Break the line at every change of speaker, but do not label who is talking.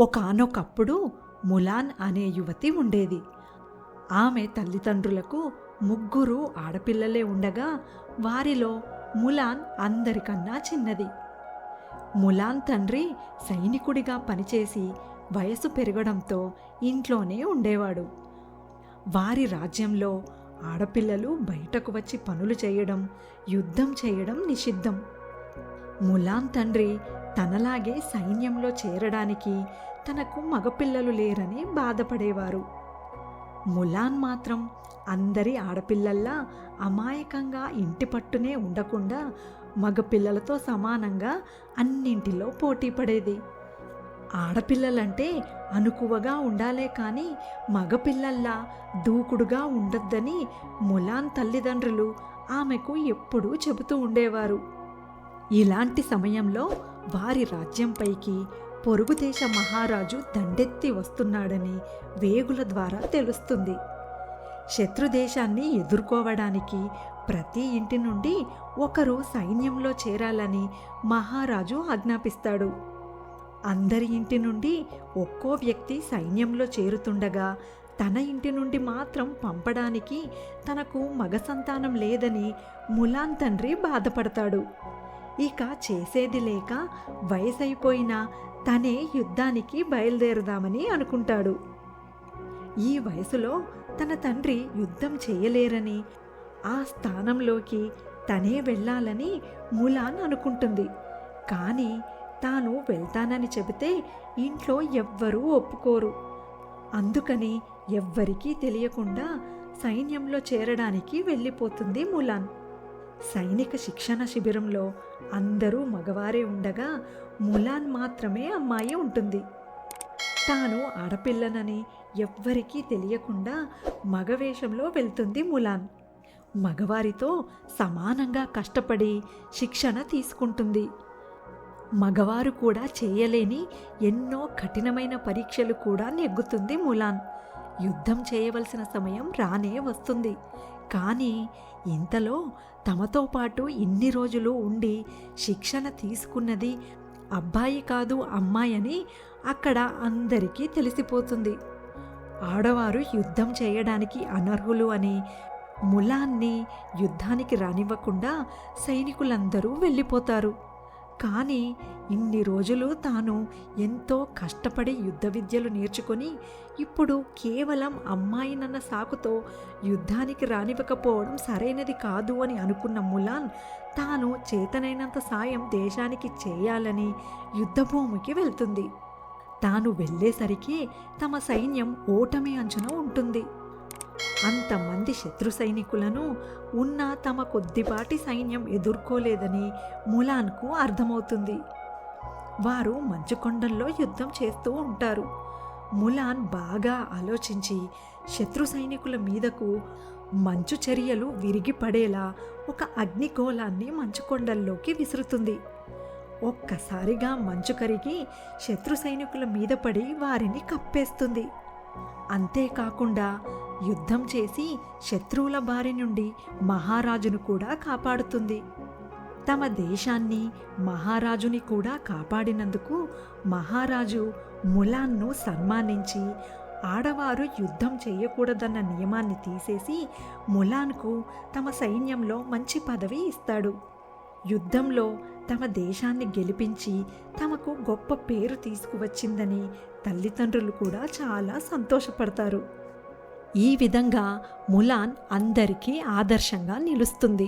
ఒకానొకప్పుడు ములాన్ అనే యువతి ఉండేది. ఆమె తల్లిదండ్రులకు 3 ఆడపిల్లలే ఉండగా వారిలో ములాన్ అందరికన్నా చిన్నది. ములాన్ తండ్రి సైనికుడిగా పనిచేసి వయసు పెరగడంతో ఇంట్లోనే ఉండేవాడు. వారి రాజ్యంలో ఆడపిల్లలు బయటకు వచ్చి పనులు చేయడం, యుద్ధం చేయడం నిషిద్ధం. ములాన్ తండ్రి తనలాగే సైన్యంలో చేరడానికి తనకు మగపిల్లలు లేరని బాధపడేవారు. ములాన్ మాత్రం అందరి ఆడపిల్లల్లా అమాయకంగా ఇంటి పట్టునే ఉండకుండా మగపిల్లలతో సమానంగా అన్నింటిలో పోటీ పడేది. ఆడపిల్లలంటే అనుకువగా ఉండాలే కానీ మగపిల్లల్లా దూకుడుగా ఉండొద్దని ములాన్ తల్లిదండ్రులు ఆమెకు ఎప్పుడూ చెబుతూ ఉండేవారు. ఇలాంటి సమయంలో వారి రాజ్యంపైకి పొరుగుదేశ మహారాజు దండెత్తి వస్తున్నాడని వేగుల ద్వారా తెలుస్తుంది. శత్రుదేశాన్ని ఎదుర్కోవడానికి ప్రతి ఇంటి నుండి ఒకరు సైన్యంలో చేరాలని మహారాజు ఆజ్ఞాపిస్తాడు. అందరి ఇంటి నుండి ఒక్కో వ్యక్తి సైన్యంలో చేరుతుండగా తన ఇంటి నుండి మాత్రం పంపడానికి తనకు మగ సంతానం లేదని ములాన్ తండ్రి బాధపడతాడు. ఇక చేసేది లేక వయసైపోయినా తనే యుద్ధానికి బయలుదేరదామని అనుకుంటాడు. ఈ వయసులో తన తండ్రి యుద్ధం చేయలేరని, ఆ స్థానంలోకి తనే వెళ్ళాలని ములాన్ అనుకుంటుంది. కానీ తాను వెళ్తానని చెబితే ఇంట్లో ఎవ్వరూ ఒప్పుకోరు. అందుకని ఎవ్వరికీ తెలియకుండా సైన్యంలో చేరడానికి వెళ్ళిపోతుంది ములాన్. సైనిక శిక్షణ శిబిరంలో అందరూ మగవారే ఉండగా ములాన్ మాత్రమే అమ్మాయి ఉంటుంది. తాను ఆడపిల్లనని ఎవ్వరికీ తెలియకుండా మగవేషంలో వెళ్తుంది ములాన్. మగవారితో సమానంగా కష్టపడి శిక్షణ తీసుకుంటుంది. మగవారు కూడా చేయలేని ఎన్నో కఠినమైన పరీక్షలు కూడా నెగ్గుతుంది ములాన్. యుద్ధం చేయవలసిన సమయం రానే వస్తుంది. కానీ ఇంతలో తమతో పాటు ఇన్ని రోజులు ఉండి శిక్షణ తీసుకున్నది అబ్బాయి కాదు అమ్మాయి అని అక్కడ అందరికీ తెలిసిపోతుంది. ఆడవారు యుద్ధం చేయడానికి అనర్హులు అని ములాన్ని యుద్ధానికి రానివ్వకుండా సైనికులందరూ వెళ్ళిపోతారు. కానీ ఇన్ని రోజులు తాను ఎంతో కష్టపడి యుద్ధ విద్యలు నేర్చుకొని ఇప్పుడు కేవలం అమ్మాయినన్న సాకుతో యుద్ధానికి రానివ్వకపోవడం సరైనది కాదు అని అనుకున్న ములాన్ తాను చేతనైనంత సాయం దేశానికి చేయాలని యుద్ధభూమికి వెళ్తుంది. తాను వెళ్ళేసరికి తమ సైన్యం ఓటమి అంచున ఉంటుంది. అంతమంది శత్రు సైనికులను ఉన్న తమ కొద్దిపాటి సైన్యం ఎదుర్కోలేదని ములాన్కు అర్థమవుతుంది. వారు మంచుకొండల్లో యుద్ధం చేస్తూ ఉంటారు. ములాన్ బాగా ఆలోచించి శత్రు సైనికుల మీదకు మంచు చర్యలు విరిగిపడేలా ఒక అగ్నిగోళాన్ని మంచుకొండల్లోకి విసురుతుంది. ఒక్కసారిగా మంచు కరిగి శత్రు సైనికుల మీద పడి వారిని కప్పేస్తుంది. అంతేకాకుండా యుద్ధం చేసి శత్రువుల బారి నుండి మహారాజును కూడా కాపాడుతుంది. తమ దేశాన్ని మహారాజుని కూడా కాపాడినందుకు మహారాజు ములాన్ను సన్మానించి ఆడవారు యుద్ధం చేయకూడదన్న నియమాన్ని తీసేసి ములాన్కు తమ సైన్యంలో మంచి పదవి ఇస్తాడు. యుద్ధంలో తమ దేశాన్ని గెలిపించి తమకు గొప్ప పేరు తీసుకువచ్చిందని తల్లిదండ్రులు కూడా చాలా సంతోషపడతారు. ఈ విధంగా ములాన్ అందరికీ ఆదర్శంగా నిలుస్తుంది.